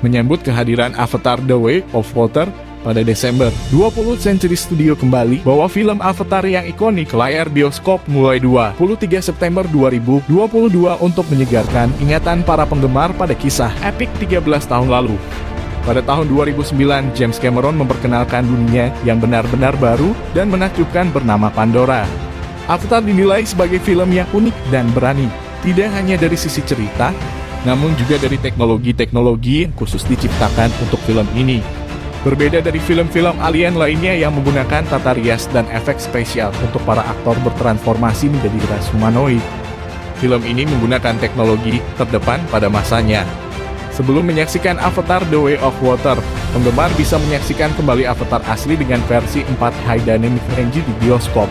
Menyambut kehadiran Avatar The Way of Water pada Desember, 20th Century Studio kembali bawa film Avatar yang ikonik ke layar bioskop mulai 23 September 2022 untuk menyegarkan ingatan para penggemar pada kisah epik 13 tahun lalu. Pada tahun 2009, James Cameron memperkenalkan dunia yang benar-benar baru dan menakjubkan bernama Pandora. Avatar dinilai sebagai film yang unik dan berani, tidak hanya dari sisi cerita, namun juga dari teknologi-teknologi yang khusus diciptakan untuk film ini. Berbeda dari film-film alien lainnya yang menggunakan tata rias dan efek spesial untuk para aktor bertransformasi menjadi ras humanoid. Film ini menggunakan teknologi terdepan pada masanya. Sebelum menyaksikan Avatar The Way of Water, penggemar bisa menyaksikan kembali Avatar asli dengan versi 4 High Dynamic Range di bioskop.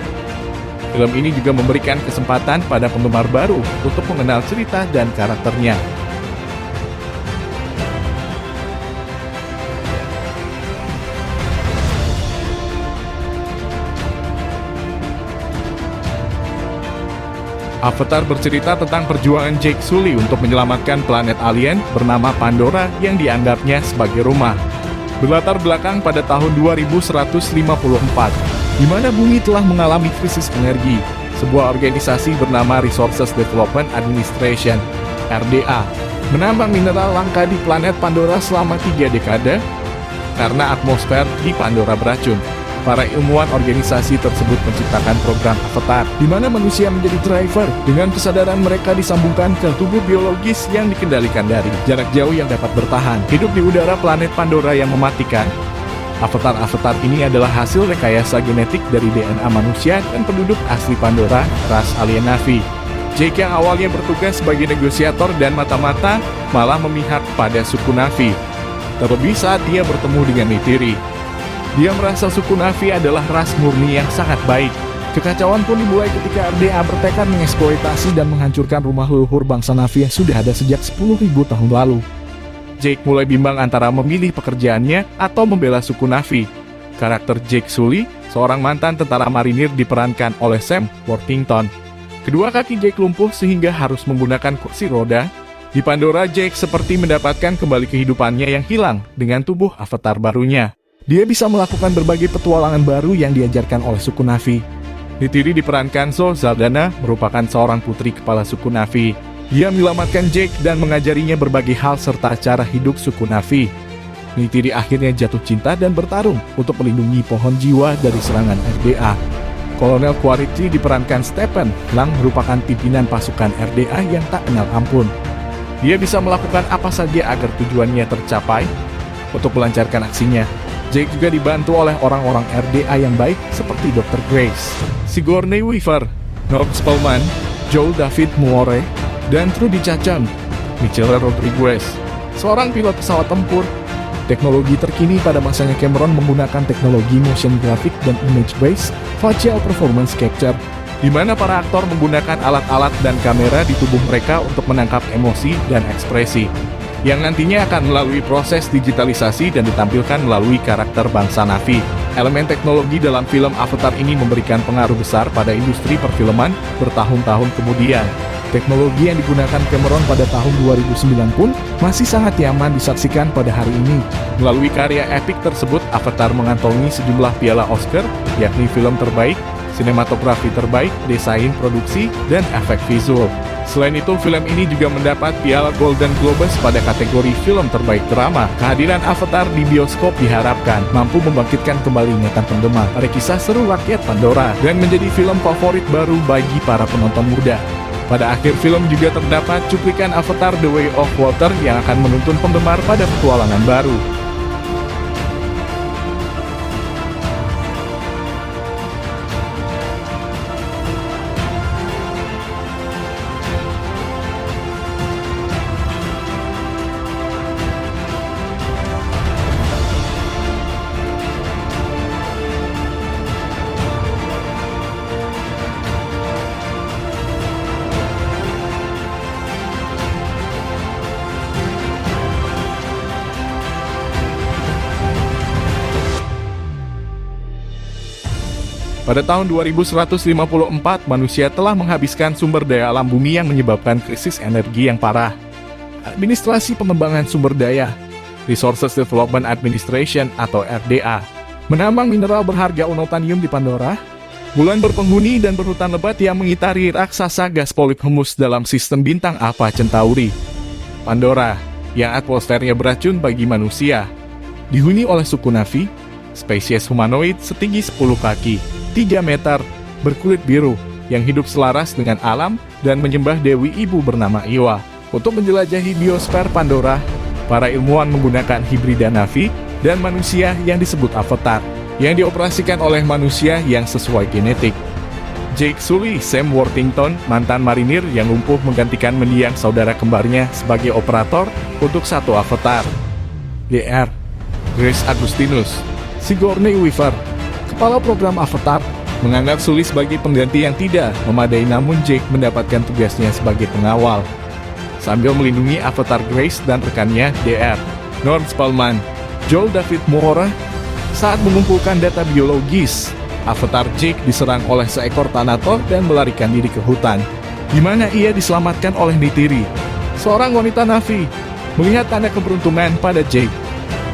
Film ini juga memberikan kesempatan pada penggemar baru untuk mengenal cerita dan karakternya. Avatar bercerita tentang perjuangan Jake Sully untuk menyelamatkan planet alien bernama Pandora yang dianggapnya sebagai rumah. Berlatar belakang pada tahun 2154, di mana bumi telah mengalami krisis energi. Sebuah organisasi bernama Resources Development Administration, RDA, menambang mineral langka di planet Pandora selama 3 dekade karena atmosfer di Pandora beracun. Para ilmuwan organisasi tersebut menciptakan program Avatar, di mana manusia menjadi driver dengan kesadaran mereka disambungkan ke tubuh biologis yang dikendalikan dari jarak jauh yang dapat bertahan hidup di udara planet Pandora yang mematikan. Avatar-avatar ini adalah hasil rekayasa genetik dari DNA manusia dan penduduk asli Pandora, ras alien Na'vi. Jake yang awalnya bertugas sebagai negosiator dan mata-mata malah memihak pada suku Na'vi. Terlebih saat dia bertemu dengan Neytiri. Dia merasa suku Na'vi adalah ras murni yang sangat baik. Kekacauan pun dimulai ketika RDA bertekad mengeksploitasi dan menghancurkan rumah leluhur bangsa Na'vi yang sudah ada sejak 10.000 tahun lalu. Jake mulai bimbang antara memilih pekerjaannya atau membela suku Na'vi. Karakter Jake Sully, seorang mantan tentara marinir diperankan oleh Sam Worthington. Kedua kaki Jake lumpuh sehingga harus menggunakan kursi roda. Di Pandora, Jake seperti mendapatkan kembali kehidupannya yang hilang dengan tubuh avatar barunya. Dia bisa melakukan berbagai petualangan baru yang diajarkan oleh suku Na'vi. Neytiri diperankan Zoe Saldana, merupakan seorang putri kepala suku Na'vi. Dia menyelamatkan Jake dan mengajarinya berbagai hal serta cara hidup suku Na'vi. Neytiri akhirnya jatuh cinta dan bertarung untuk melindungi pohon jiwa dari serangan RDA. Kolonel Quaritch diperankan Stephen Lang, merupakan pimpinan pasukan RDA yang tak kenal ampun. Dia bisa melakukan apa saja agar tujuannya tercapai. Untuk melancarkan aksinya, Jake juga dibantu oleh orang-orang RDA yang baik seperti Dr. Grace, Sigourney Weaver, Norm Spellman, Joel David Moore, dan Trudy Chacham. Michelle Rodriguez, seorang pilot pesawat tempur. Teknologi terkini pada masanya Cameron menggunakan teknologi motion graphic dan image-based facial performance capture, di mana para aktor menggunakan alat-alat dan kamera di tubuh mereka untuk menangkap emosi dan ekspresi, yang nantinya akan melalui proses digitalisasi dan ditampilkan melalui karakter bangsa Na'vi. Elemen teknologi dalam film Avatar ini memberikan pengaruh besar pada industri perfilman bertahun-tahun kemudian. Teknologi yang digunakan Cameron pada tahun 2009 pun masih sangat nyaman disaksikan pada hari ini. Melalui karya epik tersebut, Avatar mengantongi sejumlah piala Oscar, yakni film terbaik, sinematografi terbaik, desain produksi, dan efek visual. Selain itu, film ini juga mendapat piala Golden Globes pada kategori film terbaik drama. Kehadiran Avatar di bioskop diharapkan mampu membangkitkan kembali ingatan penggemar pada kisah seru rakyat Pandora dan menjadi film favorit baru bagi para penonton muda. Pada akhir film juga terdapat cuplikan Avatar The Way of Water yang akan menuntun penggemar pada petualangan baru. Pada tahun 2154, manusia telah menghabiskan sumber daya alam bumi yang menyebabkan krisis energi yang parah. Administrasi pengembangan sumber daya Resources Development Administration atau RDA, menambang mineral berharga unobtainium di Pandora. Bulan berpenghuni dan berhutan lebat yang mengitari raksasa gas Polyphemus dalam sistem bintang Alpha Centauri. Pandora, yang atmosfernya beracun bagi manusia, dihuni oleh suku Na'vi, spesies humanoid setinggi 10 kaki, 3 meter, berkulit biru, yang hidup selaras dengan alam dan menyembah Dewi Ibu bernama Iwa. Untuk menjelajahi biosfer Pandora, para ilmuwan menggunakan hibrida Na'vi dan manusia yang disebut avatar, yang dioperasikan oleh manusia yang sesuai genetik. Jake Sully, Sam Worthington, mantan marinir yang lumpuh menggantikan mendiang saudara kembarnya sebagai operator untuk satu avatar. DR, Grace Agustinus, Sigourney Weaver, kepala program Avatar, menganggap Sully sebagai pengganti yang tidak memadai, namun Jake mendapatkan tugasnya sebagai pengawal, sambil melindungi avatar Grace dan rekannya DR, Norm Spellman, Joel David Moore. Saat mengumpulkan data biologis, avatar Jake diserang oleh seekor Thanator dan melarikan diri ke hutan, di mana ia diselamatkan oleh Neytiri, seorang wanita Na'vi. Melihat tanda keberuntungan pada Jake,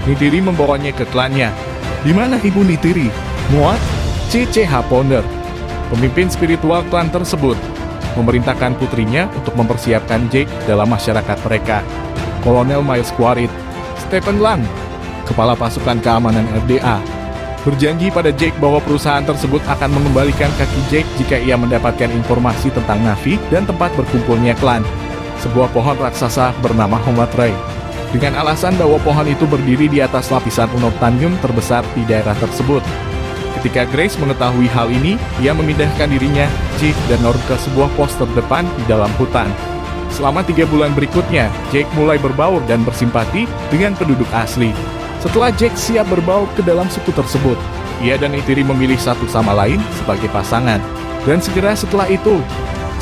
Neytiri membawanya ke klannya, di mana ibu Neytiri, Muat C.C.H. Ponder, pemimpin spiritual klan tersebut, memerintahkan putrinya untuk mempersiapkan Jake dalam masyarakat mereka. Kolonel Miles Quaritch, Stephen Lang, kepala pasukan keamanan RDA, berjanji pada Jake bahwa perusahaan tersebut akan mengembalikan kaki Jake jika ia mendapatkan informasi tentang Na'vi dan tempat berkumpulnya klan, sebuah pohon raksasa bernama Homatrey, dengan alasan bahwa pohon itu berdiri di atas lapisan unobtainium terbesar di daerah tersebut. Ketika Grace mengetahui hal ini, ia memindahkan dirinya, Jake, dan Norm ke sebuah pos terdepan di dalam hutan. Selama 3 bulan berikutnya, Jake mulai berbaur dan bersimpati dengan penduduk asli. Setelah Jake siap berbaur ke dalam suku tersebut, ia dan Neytiri memilih satu sama lain sebagai pasangan. Dan segera setelah itu,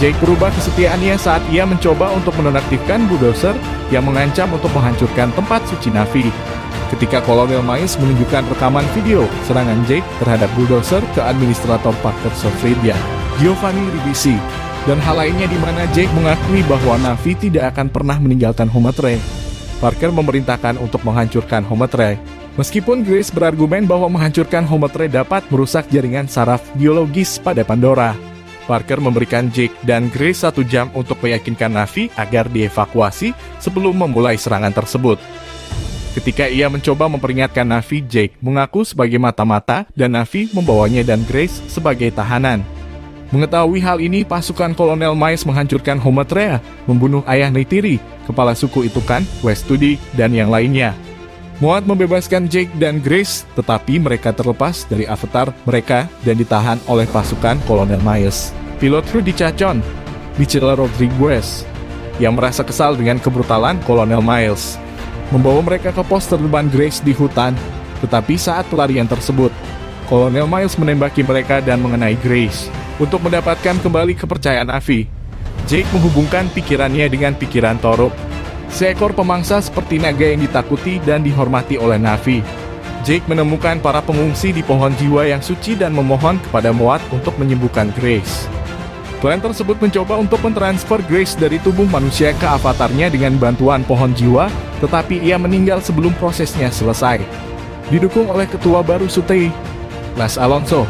Jake berubah kesetiaannya saat ia mencoba untuk menonaktifkan bulldozer yang mengancam untuk menghancurkan tempat suci Na'vi. Ketika Kolonel Miles menunjukkan rekaman video serangan Jake terhadap bulldozer ke administrator Parker Sovereign, Giovanni Ribisi, dan hal lainnya di mana Jake mengakui bahwa Na'vi tidak akan pernah meninggalkan Homatrey, Parker memerintahkan untuk menghancurkan Homatrey. Meskipun Grace berargumen bahwa menghancurkan Homatrey dapat merusak jaringan saraf biologis pada Pandora, Parker memberikan Jake dan Grace 1 jam untuk meyakinkan Na'vi agar dievakuasi sebelum memulai serangan tersebut. Ketika ia mencoba memperingatkan Na'vi, Jake mengaku sebagai mata-mata dan Na'vi membawanya dan Grace sebagai tahanan. Mengetahui hal ini, pasukan Kolonel Miles menghancurkan Homatrey, membunuh ayah Neytiri, kepala suku Itukan, Westudi, dan yang lainnya. Muat membebaskan Jake dan Grace, tetapi mereka terlepas dari avatar mereka dan ditahan oleh pasukan Kolonel Miles. Pilot Rudy Chacon, Michelle Rodriguez, yang merasa kesal dengan kebrutalan Kolonel Miles, membawa mereka ke pos terdepan Grace di hutan. Tetapi saat pelarian tersebut, Kolonel Miles menembaki mereka dan mengenai Grace. Untuk mendapatkan kembali kepercayaan Na'vi, Jake menghubungkan pikirannya dengan pikiran Toruk, seekor pemangsa seperti naga yang ditakuti dan dihormati oleh Na'vi. Jake menemukan para pengungsi di pohon jiwa yang suci dan memohon kepada Muat untuk menyembuhkan Grace. Klan tersebut mencoba untuk mentransfer Grace dari tubuh manusia ke avatarnya dengan bantuan pohon jiwa, tetapi ia meninggal sebelum prosesnya selesai. Didukung oleh ketua baru Sutei, Las Alonso,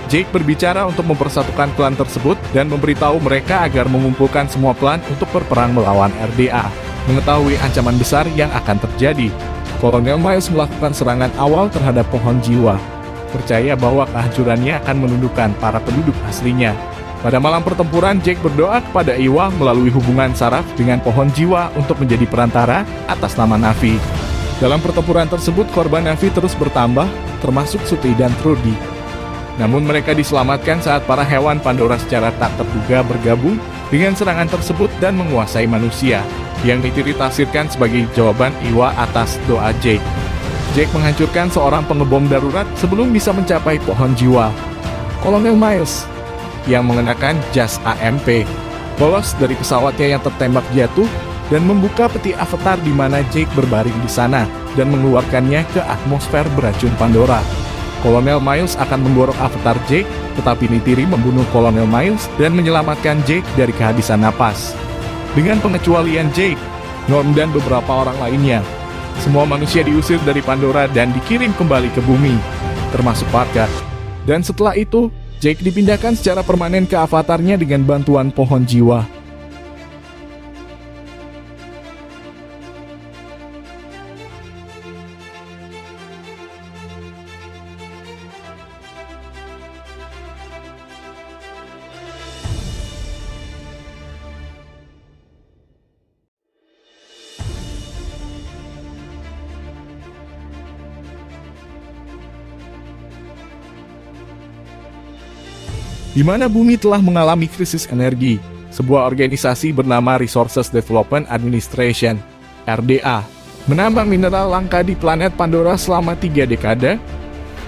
Jake berbicara untuk mempersatukan klan tersebut dan memberitahu mereka agar mengumpulkan semua klan untuk berperang melawan RDA. Mengetahui ancaman besar yang akan terjadi, Kolonel Miles melakukan serangan awal terhadap pohon jiwa, percaya bahwa kehancurannya akan menundukkan para penduduk aslinya. Pada malam pertempuran, Jake berdoa kepada Iwa melalui hubungan saraf dengan pohon jiwa untuk menjadi perantara atas nama Na'vi. Dalam pertempuran tersebut, korban Na'vi terus bertambah, termasuk Sutei dan Trudy. Namun mereka diselamatkan saat para hewan Pandora secara tak terduga bergabung dengan serangan tersebut dan menguasai manusia, yang ditafsirkan sebagai jawaban Iwa atas doa Jake. Jake menghancurkan seorang pengebom darurat sebelum bisa mencapai pohon jiwa. Kolonel Miles, yang mengenakan jas AMP, lolos dari pesawatnya yang tertembak jatuh dan membuka peti avatar di mana Jake berbaring di sana dan mengeluarkannya ke atmosfer beracun Pandora. Kolonel Miles akan memborok avatar Jake, tetapi Neytiri membunuh Kolonel Miles dan menyelamatkan Jake dari kehabisan napas. Dengan pengecualian Jake, Norm dan beberapa orang lainnya, Semua manusia diusir dari Pandora dan dikirim kembali ke bumi, termasuk Parker. Dan setelah itu, Jake dipindahkan secara permanen ke avatarnya dengan bantuan pohon jiwa. Di mana bumi telah mengalami krisis energi, sebuah organisasi bernama Resources Development Administration, RDA, menambang mineral langka di planet Pandora selama 3 dekade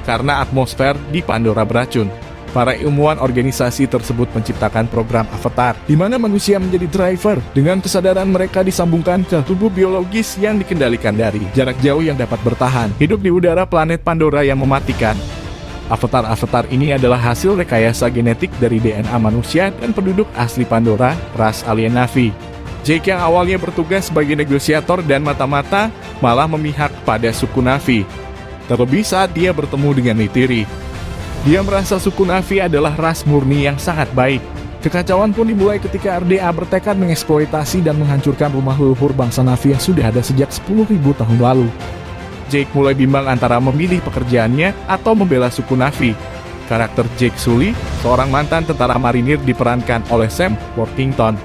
karena atmosfer di Pandora beracun. Para ilmuwan organisasi tersebut menciptakan program Avatar, di mana manusia menjadi driver dengan kesadaran mereka disambungkan ke tubuh biologis yang dikendalikan dari jarak jauh yang dapat bertahan hidup di udara planet Pandora yang mematikan. Avatar-avatar ini adalah hasil rekayasa genetik dari DNA manusia dan penduduk asli Pandora, ras alien Na'vi. Jake yang awalnya bertugas sebagai negosiator dan mata-mata, malah memihak pada suku Na'vi. Terlebih saat dia bertemu dengan Neytiri. Dia merasa suku Na'vi adalah ras murni yang sangat baik. Kekacauan pun dimulai ketika RDA bertekad mengeksploitasi dan menghancurkan rumah leluhur bangsa Na'vi yang sudah ada sejak 10.000 tahun lalu. Jake mulai bimbang antara memilih pekerjaannya atau membela suku Na'vi. Karakter Jake Sully, seorang mantan tentara marinir diperankan oleh Sam Worthington.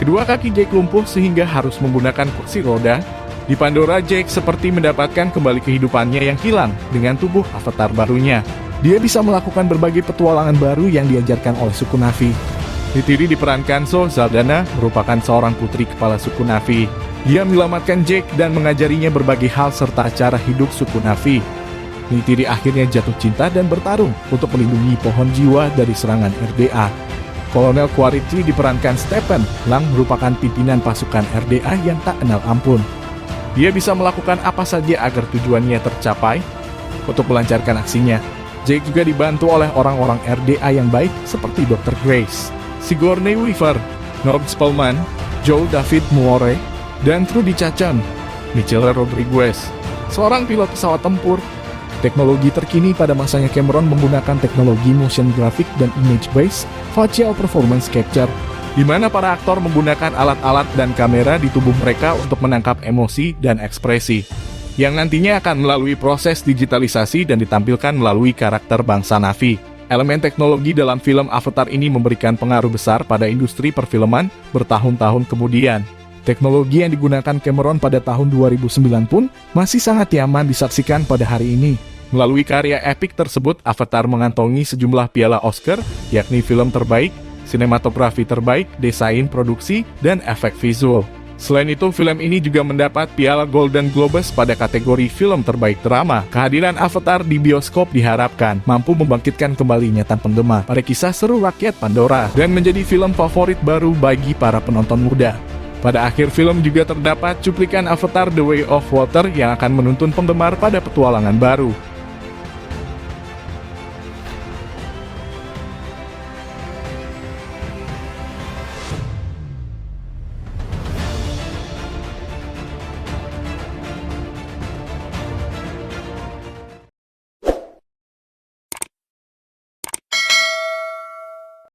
Kedua kaki Jake lumpuh sehingga harus menggunakan kursi roda. Di Pandora, Jake seperti mendapatkan kembali kehidupannya yang hilang dengan tubuh avatar barunya. Dia bisa melakukan berbagai petualangan baru yang diajarkan oleh suku Na'vi. Neytiri diperankan Zoe Saldana, merupakan seorang putri kepala suku Na'vi. Dia menyelamatkan Jake dan mengajarinya berbagai hal serta cara hidup suku Na'vi. Neytiri akhirnya jatuh cinta dan bertarung untuk melindungi pohon jiwa dari serangan RDA. Kolonel Quaritch diperankan Stephen Lang, merupakan pimpinan pasukan RDA yang tak kenal ampun. Dia bisa melakukan apa saja agar tujuannya tercapai. Untuk melancarkan aksinya, Jake juga dibantu oleh orang-orang RDA yang baik seperti Dr. Grace, Sigourney Weaver, Norm Spellman, Joel David Moore, dan Trudy Chacon. Michelle Rodriguez, seorang pilot pesawat tempur. Teknologi terkini pada masanya Cameron menggunakan teknologi motion graphic dan image-based facial performance capture, di mana para aktor menggunakan alat-alat dan kamera di tubuh mereka untuk menangkap emosi dan ekspresi, yang nantinya akan melalui proses digitalisasi dan ditampilkan melalui karakter bangsa Na'vi. Elemen teknologi dalam film Avatar ini memberikan pengaruh besar pada industri perfilman bertahun-tahun kemudian. Teknologi yang digunakan Cameron pada tahun 2009 pun masih sangat nyaman disaksikan pada hari ini. Melalui karya epik tersebut, Avatar mengantongi sejumlah piala Oscar, yakni film terbaik, sinematografi terbaik, desain produksi, dan efek visual. Selain itu, film ini juga mendapat piala Golden Globes pada kategori film terbaik drama. Kehadiran Avatar di bioskop diharapkan mampu membangkitkan kembali ingatan penggemar pada kisah seru rakyat Pandora dan menjadi film favorit baru bagi para penonton muda. Pada akhir film juga terdapat cuplikan Avatar The Way of Water yang akan menuntun penggemar pada petualangan baru.